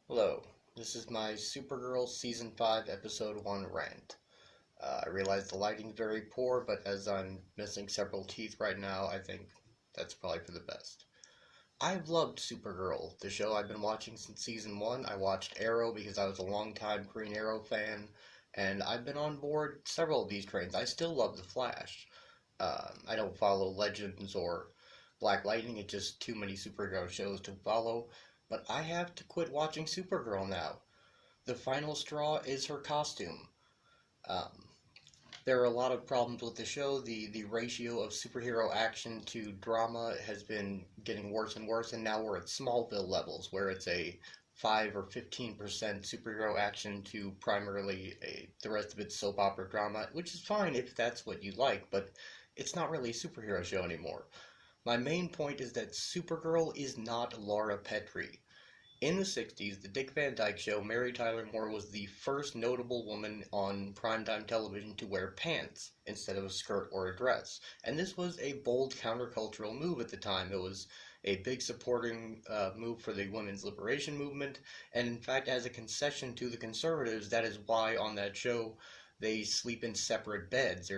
Hello, this is my Supergirl Season 5 Episode 1 rant. I realize the lighting's very poor, but as I'm missing several teeth right now, I think that's probably for the best. I've loved Supergirl, the show I've been watching since Season 1. I watched Arrow because I was a longtime Green Arrow fan, and I've been on board several of these trains. I still love The Flash. I don't follow Legends or Black Lightning, it's just too many Supergirl shows to follow. But I have to quit watching Supergirl now. The final straw is her costume. Um, there are a lot of problems with the show. The ratio of superhero action to drama has been getting worse and worse, and now we're at Smallville levels, where it's a 5 or 15% superhero action to primarily the rest of it's soap opera drama, which is fine if that's what you like, but it's not really a superhero show anymore. My main point is that Supergirl is not Laura Petrie. In the 60s, the Dick Van Dyke Show, Mary Tyler Moore was the first notable woman on primetime television to wear pants instead of a skirt or a dress. And this was a bold countercultural move at the time. It was a big supporting move for the women's liberation movement. And in fact, as a concession to the conservatives, that is why on that show they sleep in separate beds.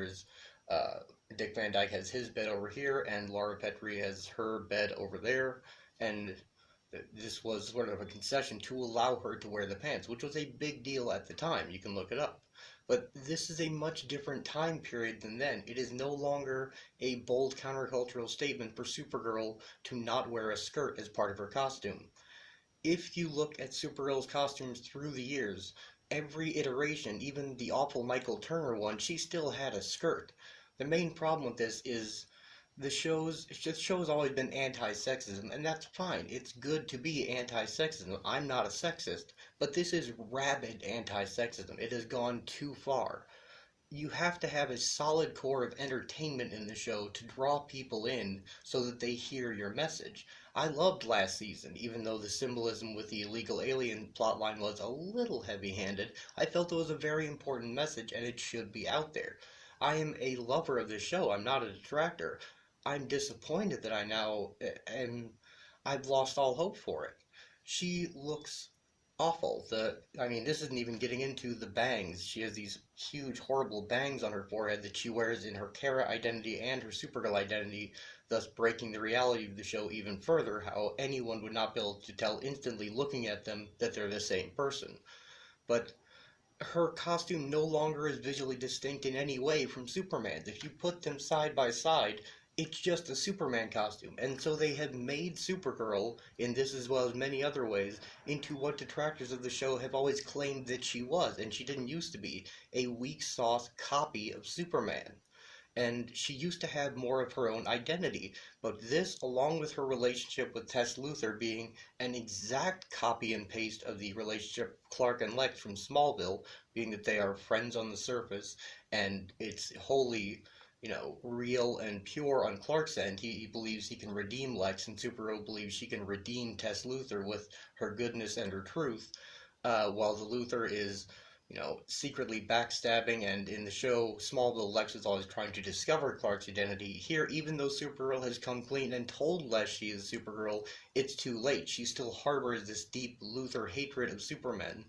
Uh, Dick Van Dyke has his bed over here, and Laura Petrie has her bed over there. And this was sort of a concession to allow her to wear the pants, which was a big deal at the time. You can look it up. But this is a much different time period than then. It is no longer a bold countercultural statement for Supergirl to not wear a skirt as part of her costume. If you look at Supergirl's costumes through the years, every iteration, even the awful Michael Turner one, she still had a skirt. The main problem with this is the show's always been anti-sexism, and that's fine. It's good to be anti-sexism. I'm not a sexist, but this is rabid anti-sexism. It has gone too far. You have to have a solid core of entertainment in the show to draw people in so that they hear your message. I loved last season, even though the symbolism with the illegal alien plotline was a little heavy-handed. I felt it was a very important message and it should be out there. I am a lover of the show. I'm not a detractor. I'm disappointed that I now am I've lost all hope for it. She looks awful. This isn't even getting into the bangs. She has these huge, horrible bangs on her forehead that she wears in her Kara identity and her Supergirl identity, thus breaking the reality of the show even further. How anyone would not be able to tell instantly looking at them that they're the same person. But her costume no longer is visually distinct in any way from Superman's. If you put them side by side, it's just a Superman costume. And so they have made Supergirl, in this as well as many other ways, into what detractors of the show have always claimed that she was, and she didn't used to be, a weak sauce copy of Superman. And she used to have more of her own identity, but this, along with her relationship with Tess Luthor being an exact copy and paste of the relationship Clark and Lex from Smallville, being that they are friends on the surface, and it's wholly, real and pure on Clark's end. He believes he can redeem Lex, and Supergirl believes she can redeem Tess Luthor with her goodness and her truth, while the Luthor is secretly backstabbing, and in the show, Smallville, Lex is always trying to discover Clark's identity. Here, even though Supergirl has come clean and told Lex she is Supergirl, it's too late. She still harbors this deep Luthor hatred of Superman.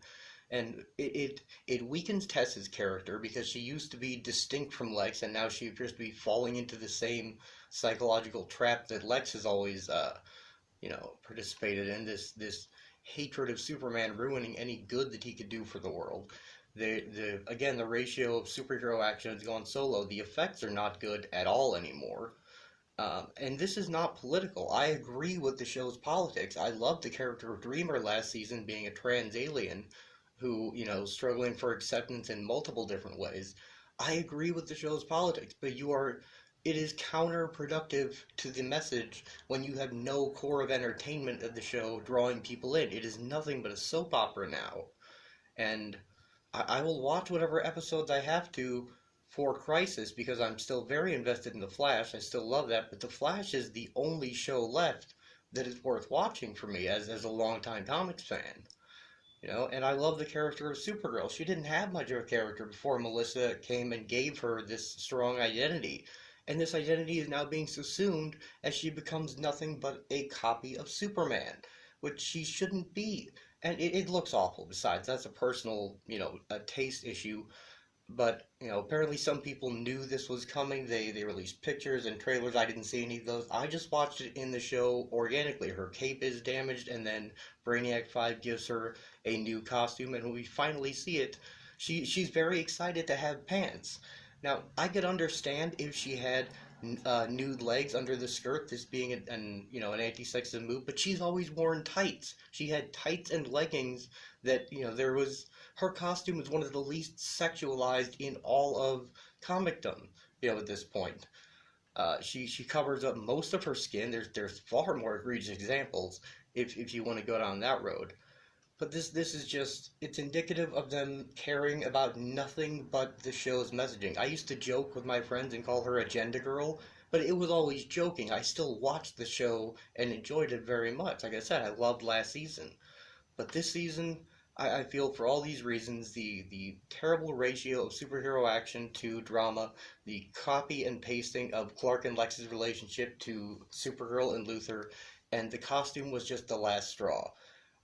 And it weakens Tess's character because she used to be distinct from Lex, and now she appears to be falling into the same psychological trap that Lex has always, participated in. This hatred of Superman ruining any good that he could do for the world. The ratio of superhero action has gone so low. The effects are not good at all anymore. And this is not political. I agree with the show's politics. I loved the character of Dreamer last season being a trans alien who, struggling for acceptance in multiple different ways. I agree with the show's politics, but it is counterproductive to the message when you have no core of entertainment of the show drawing people in. It is nothing but a soap opera now. And I will watch whatever episodes I have to for Crisis because I'm still very invested in The Flash. I still love that, but The Flash is the only show left that is worth watching for me as a longtime comics fan. And I love the character of Supergirl. She didn't have much of a character before Melissa came and gave her this strong identity. And this identity is now being subsumed as she becomes nothing but a copy of Superman, which she shouldn't be. and it looks awful. Besides, that's a personal, a taste issue. But apparently some people knew this was coming. They released pictures and trailers. I didn't see any of those. I just watched it in the show organically. Her cape is damaged, and then Brainiac 5 gives her a new costume, and when we finally see it, she's very excited to have pants. Now I could understand if she had nude legs under the skirt, this being an anti-sexist move, but she's always worn tights. She had tights and leggings that there was her costume is one of the least sexualized in all of comicdom. At this point, she covers up most of her skin. There's far more egregious examples if you want to go down that road. But this is just it's indicative of them caring about nothing but the show's messaging. I used to joke with my friends and call her agenda girl, but it was always joking. I still watched the show and enjoyed it very much. Like I said, I loved last season. But this season, I feel for all these reasons, the terrible ratio of superhero action to drama, the copy and pasting of Clark and Lex's relationship to Supergirl and Luthor, and the costume was just the last straw.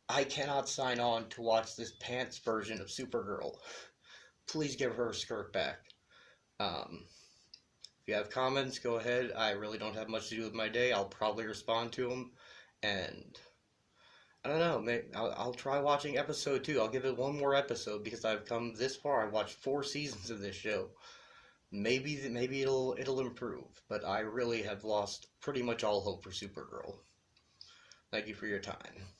I cannot sign on to watch this pants version of Supergirl. Please give her skirt back. If you have comments, go ahead. I really don't have much to do with my day. I'll probably respond to them. And I don't know. Maybe I'll try watching episode 2. I'll give it one more episode because I've come this far. I've watched 4 seasons of this show. Maybe it'll improve. But I really have lost pretty much all hope for Supergirl. Thank you for your time.